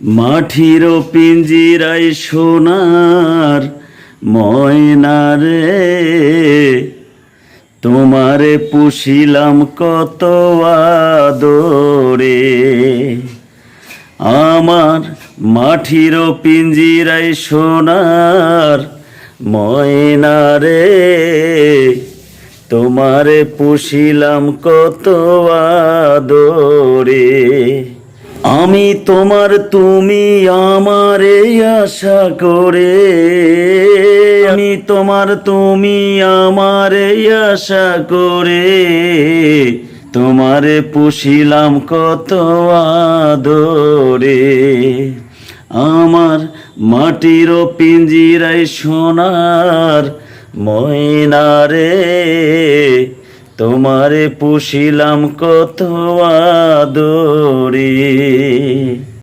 মাটির পিঞ্জিরায় সোনার ময়না রে, তোমারে পুষিলাম কত আদরে। আমার মাটির পিঞ্জিরায় সোনার ময়না রে, তোমারে পুষিলাম কত আদরে। আমি তোমার তুমি আমারে আশা করে, আমি তোমার তুমি আমারে আশা করে, তোমারে পুষিলাম কত আদরে। আমার মাটির পিঞ্জিরায় সোনার ময়না রে, তোমারে পুষিলাম কত আদরে।